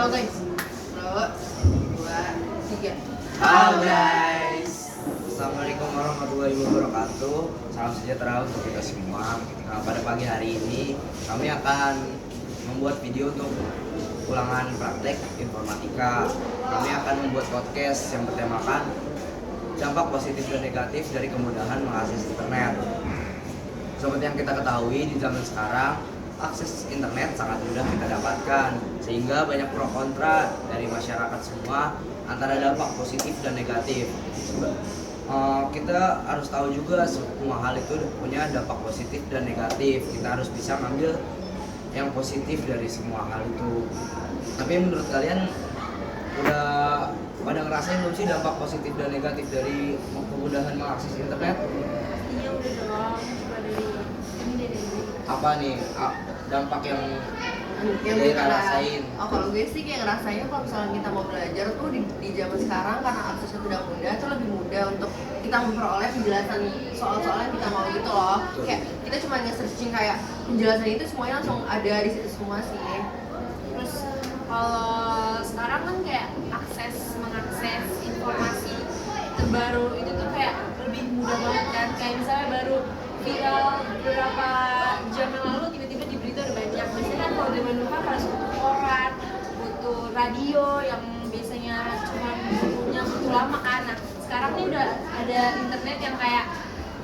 Halo guys. Halo. 2, 3. Halo guys. Assalamualaikum warahmatullahi wabarakatuh. Salam sejahtera untuk kita semua. Pada pagi hari ini kami akan membuat video untuk ulangan praktek informatika. Kami akan membuat podcast yang bertemakan dampak positif dan negatif dari kemudahan mengakses internet. Seperti yang kita ketahui, di zaman sekarang akses internet sangat mudah kita dapatkan, sehingga banyak pro kontra dari masyarakat semua antara dampak positif dan negatif. Kita harus tahu juga semua hal itu punya dampak positif dan negatif. Kita harus bisa ngambil yang positif dari semua hal itu. Tapi menurut kalian udah pada ngerasain belum sih dampak positif dan negatif dari kemudahan mengakses internet? Iya udah dong, coba dari ini deh. Apa nih dampak yang Yang kita rasain? kalau gue sih kayak ngerasainnya kalau misalnya kita mau belajar tuh di zaman sekarang karena aksesnya sudah mudah, itu lebih mudah untuk kita memperoleh penjelasan soal-soal yang kita mau gitu loh. Betul. Kayak kita cuma nge-searching kayak penjelasan itu semuanya langsung ada di situ semua sih. Terus kalau sekarang kan kayak mengakses informasi terbaru itu tuh kayak lebih mudah banget kan. Kayak misalnya baru viral beberapa jam yang lalu tiba-tiba di berita udah banyak. Biasanya kan kalau zaman dulu kan harus butuh koran, butuh radio yang biasanya cuma butuhnya butuh lama kan. Nah sekarang nih udah ada internet yang kayak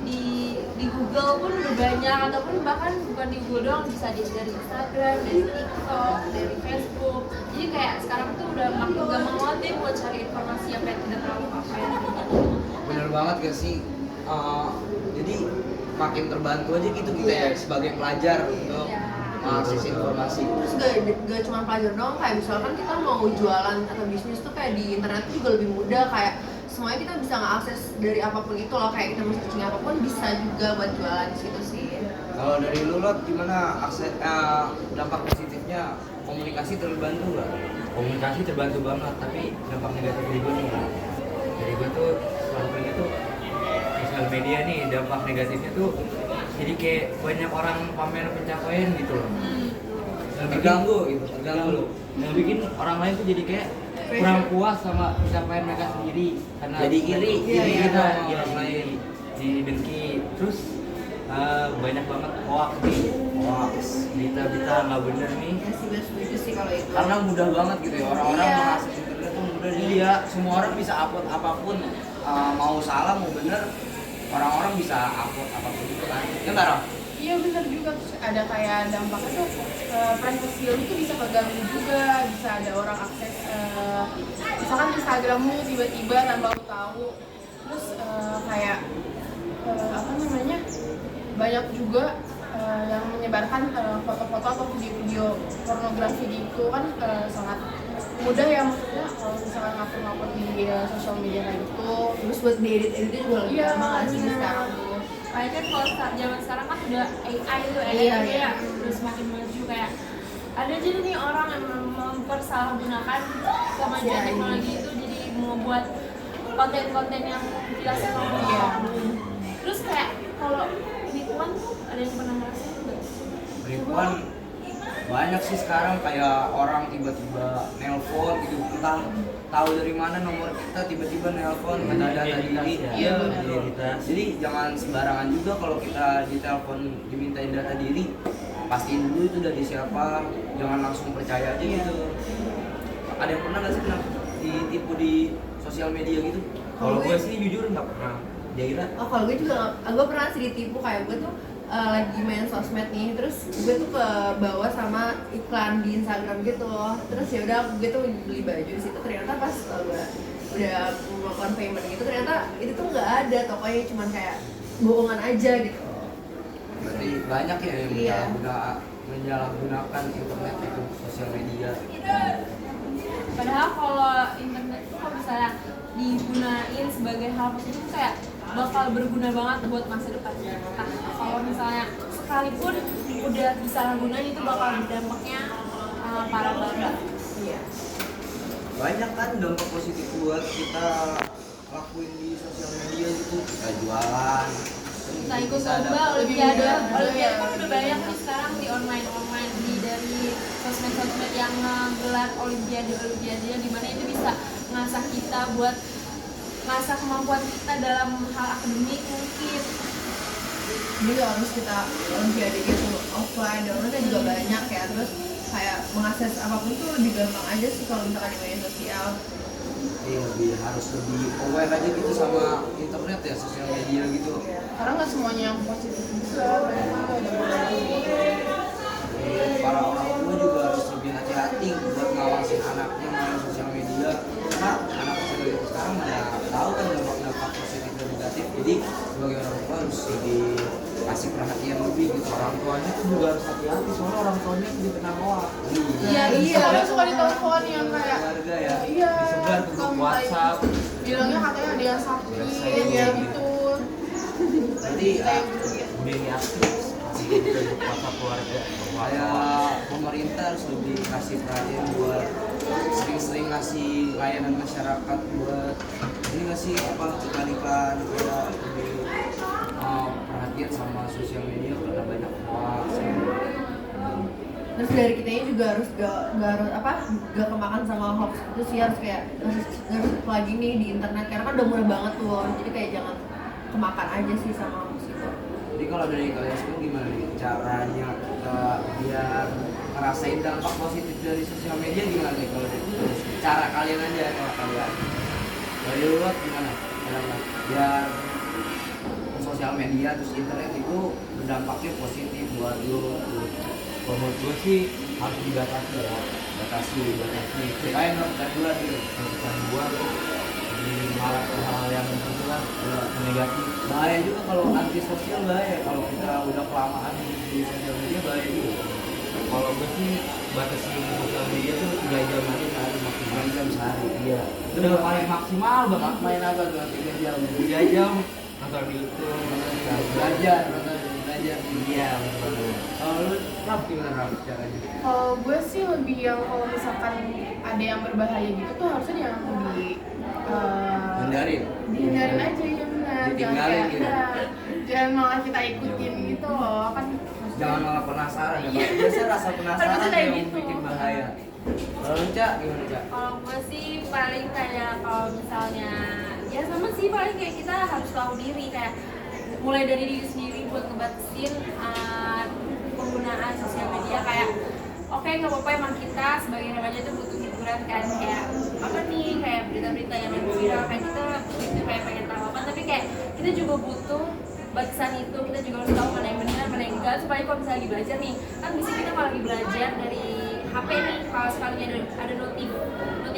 di Google pun udah banyak, ataupun bahkan bukan di Google doang, bisa dari Instagram, dari TikTok, dari Facebook. Jadi kayak sekarang tuh udah makin gampang banget deh buat cari informasi apa yang tidak terlalu apa yang Bener banget gak sih? Jadi makin terbantu aja gitu kita ya sebagai pelajar untuk mengakses informasi. Terus gak cuma pelajar doang, kayak misalkan kita mau jualan atau bisnis tuh kayak di internet tuh juga lebih mudah, kayak semuanya kita bisa ngeakses dari apapun itu loh, kayak kita mau searching apapun bisa juga buat jualan di situ sih. Kalau dari lu Lot, gimana akses dampak positifnya? Komunikasi terbantu nggak? Komunikasi terbantu banget, tapi dampak negatif dari gue nih dari gue tuh selama ini tuh sosial media nih, dampak negatifnya tuh jadi kayak banyak orang pamer pencapaian gitu loh. Terganggu gitu, terganggu. Yang bikin orang lain tuh jadi kayak kurang puas sama pencapaian mereka sendiri karena Jadi iri kita sama orang lain. didengki. Terus banyak banget hoax nih, berita-berita nggak bener nih. Ya sih, gue setuju sih kalau itu. Karena mudah banget gitu ya, orang-orang Iya. mengakses internet tuh mudah. Jadi ya semua orang bisa upload apapun, mau salah mau bener, orang-orang bisa upload apapun itu kan. Ya nggak Ram? Iya benar juga, terus ada kayak dampaknya tuh privasi lu tuh bisa keganggu juga, bisa ada orang akses misalkan Instagrammu tiba-tiba tanpa lu tahu, terus kayak apa namanya, banyak juga yang menyebarkan foto-foto atau video-video pornografi gitu kan, sangat mudah ya, maksudnya kalau misalkan ngupload di sosial media kayak gitu. Terus buat diedit itu juga lebih Iya, gampang nggak sih bener. sekarang tuh. Kayak kan kalau zaman sekarang kan udah AI tuh, Iya, AI iya. ya udah semakin maju. Kayak ada jadi nih orang yang mempersalahgunakan kemajuan Iya, teknologi itu jadi membuat konten-konten yang tidak Iya. Terus kayak kalau penipuan tuh ada yang pernah ngerasain nggak? Penipuan banyak sih sekarang, kayak orang tiba-tiba nelpon gitu, entah tahu dari mana nomor kita, tiba-tiba nelpon minta data diri. Iya, benar. identitas. Jadi jangan sembarangan juga kalau kita ditelepon dimintain data diri, pastiin dulu itu dari siapa, jangan langsung percaya aja gitu. Ada yang pernah nggak sih kena ditipu di sosial media gitu? Kalau Gue- gue sih jujur nggak pernah. Dia Oh kalau gue juga, gue pernah sih ditipu, kayak gue tuh lagi main sosmed nih, terus gue tuh ke bawah sama iklan di Instagram gitu, terus ya udah gue tuh beli baju di situ, ternyata pas gue udah melakukan payment gitu, ternyata itu tuh nggak ada tokonya, cuman kayak bohongan aja gitu. berarti banyak ya yang Iya. menyalahgunakan internet itu, sosial media. Padahal kalau internet tuh kalau misalnya digunain sebagai hal positif tuh kayak bakal berguna banget buat masa depan. Nah, kalau misalnya sekalipun udah disalahgunain itu bakal berdampaknya parah banget. Iya. Banyak kan dampak positif buat kita lakuin di sosial media gitu, kita jualan, Kita ikut bisa lomba, dapat- olimpiade Iya. kan udah banyak nih sekarang di online di dari sosial sosmed yang gelar olimpiade di mana itu bisa ngasah kita buat ngasah kemampuan kita dalam hal akademik mungkin. Jadi harus kita olimpiade gitu offline, downloadnya juga banyak ya, terus kayak mengakses apapun tuh lebih gampang aja sih kalau misalkan di media sosial. Iya, harus lebih aware aja gitu sama internet ya, sosial media gitu. Karena nggak semuanya yang positif juga, banyak juga ada negatif. Para orang tua juga harus lebih hati-hati buat ngawasin anaknya main sosial media, karena anak kecil itu sekarang udah tahu kan dampak-dampak positif dan negatif. Jadi sebagai orang tua harus lebih kasih perhatian lebih gitu. Orang tuanya tuh juga harus hati-hati, soalnya orang tuanya jadi kena hoax. Iya, kadang suka ditelepon yang kayak keluarga ya. iya, Disebar tuh grup WhatsApp. bilangnya katanya ada yang sakit, ya gitu. Jadi Udah ini aktif untuk WhatsApp keluarga. kayak pemerintah harus lebih kasih perhatian buat sering-sering ngasih layanan masyarakat buat ini ngasih apa ikan-ikan kayak lebih perhatian sama sosial media karena banyak hoax. Terus dari kitanya juga harus gak kemakan sama hoax itu sih, harus kayak harus lagi nih di internet karena kan udah murah banget tuh, jadi kayak jangan kemakan aja sih sama hoax itu. Jadi kalau dari kalian semua gimana nih caranya kita biar ngerasain dampak positif dari sosial media gimana nih kalau dari cara kalian aja kalau kalian dari luar gimana caranya biar sosial media terus internet itu berdampaknya positif buat lu. Kalau menurut gue sih harus dibatasi ya. batasi supaya nggak kecanduan gitu. Kecanduan di malah ke hal yang bersifat negatif. Bahaya juga kalau anti sosial, bahaya kalau kita udah kelamaan di sosial media, bahaya juga. Kalau gue sih batasin sosial media tuh 3 jam aja sehari maksimal. 3 jam sehari. Iya. Itu udah paling maksimal banget. Main apa tuh 3 jam? 3 jam nonton di YouTube, Belajar. Iya, betul. Kalau lu Raf gimana Raf caranya? Kalau gue sih lebih yang kalau misalkan ada yang berbahaya gitu tuh harusnya jangan Hindarin. dihindarin aja ya benar. Jangan Ditinggalin kayak gitu. jangan malah kita ikutin gitu loh kan. Jangan malah penasaran ya. Biasa rasa penasaran Harusnya kayak yang gitu. bikin bahaya. Kalau lu Cak gimana Cak? Kalau gue sih paling kayak kalau misalnya ya sama sih paling kayak kita harus tahu diri kayak mulai dari diri sendiri buat ngebatasin penggunaan sosial media kayak oke nggak apa-apa emang kita sebagai remaja itu butuh hiburan kan kayak apa nih kayak berita-berita yang lagi viral kayak kita gitu kayak pengen tahu apa tapi kayak kita juga butuh batasan itu kita juga harus tahu mana yang benar mana yang enggak supaya kalau misalnya lagi belajar nih kan bisa kita kalau lagi belajar dari HP nih kalau sekalinya ada notif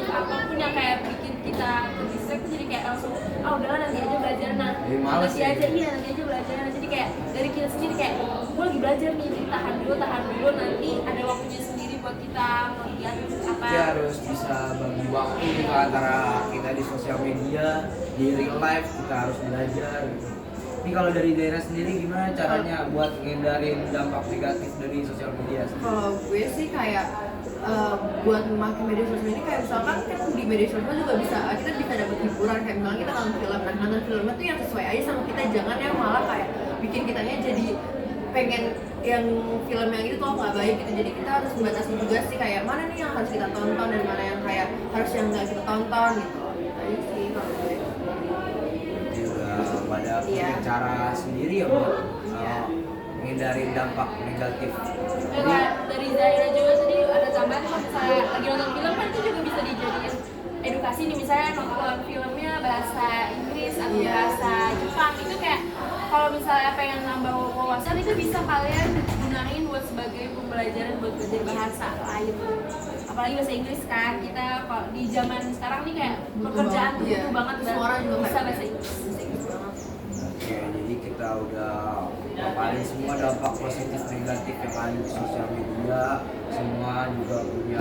apapun yang kayak bikin kita terdistract jadi kayak langsung udahlah nanti aja belajar Jadi males nanti ya. aja iya nanti aja belajar jadi kayak dari kita sendiri kayak gue lagi belajar nih jadi tahan dulu nanti ada waktunya sendiri buat kita melihat apa Kita harus bisa bagi waktu gitu antara kita di sosial media, di real life kita harus belajar gitu. Ini kalau dari daerah sendiri gimana caranya buat ngindarin dampak negatif dari sosial media? Kalau gue sih kayak buat memakai media sosial ini kayak misalkan kan di media sosial juga kita bisa dapat hiburan kayak misalnya kita nonton film, nah nonton filmnya tuh yang sesuai aja sama kita, jangan yang malah kayak bikin kitanya jadi pengen yang film yang itu tuh nggak baik gitu. Jadi kita harus membatasi juga sih kayak mana nih yang harus kita tonton dan mana yang kayak harus yang nggak kita tonton gitu. Itu aja sih kalau gue. Juga pada punya Iya. cara sendiri ya buat ngindarin dampak negatif. Kayak dari Zaira juga tadi ada tambahan kalau misalnya lagi nonton film kan itu juga bisa dijadiin edukasi nih misalnya nonton filmnya bahasa Inggris atau Iya. bahasa Jepang itu kayak kalau misalnya pengen nambah wawasan itu bisa kalian gunain buat sebagai pembelajaran buat belajar bahasa lain apalagi bahasa Inggris kan kita kalau di zaman sekarang nih kayak pekerjaan tuh Iya. butuh banget Semua orang juga bisa kayak bahasa Inggris. Oke, jadi kita udah paling semua dampak positif negatif yang ada di sosial media, semua juga punya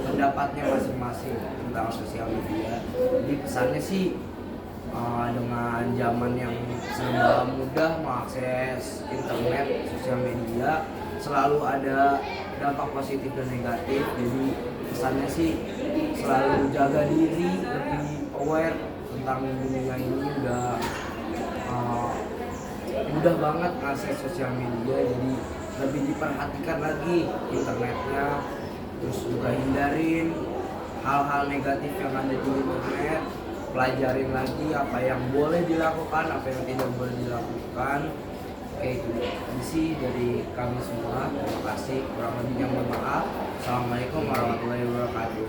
pendapatnya masing-masing tentang sosial media. Jadi pesannya sih dengan zaman yang serba mudah mengakses internet, sosial media, selalu ada dampak positif dan negatif. Jadi pesannya sih selalu jaga diri, lebih aware tentang dunia ini mudah banget akses sosial media, jadi lebih diperhatikan lagi internetnya, terus juga hindarin hal-hal negatif yang ada di internet, pelajarin lagi apa yang boleh dilakukan, apa yang tidak boleh dilakukan. Oke, itu sih dari kami semua. Terima kasih, kurang lebihnya mohon maaf. Assalamualaikum warahmatullahi wabarakatuh.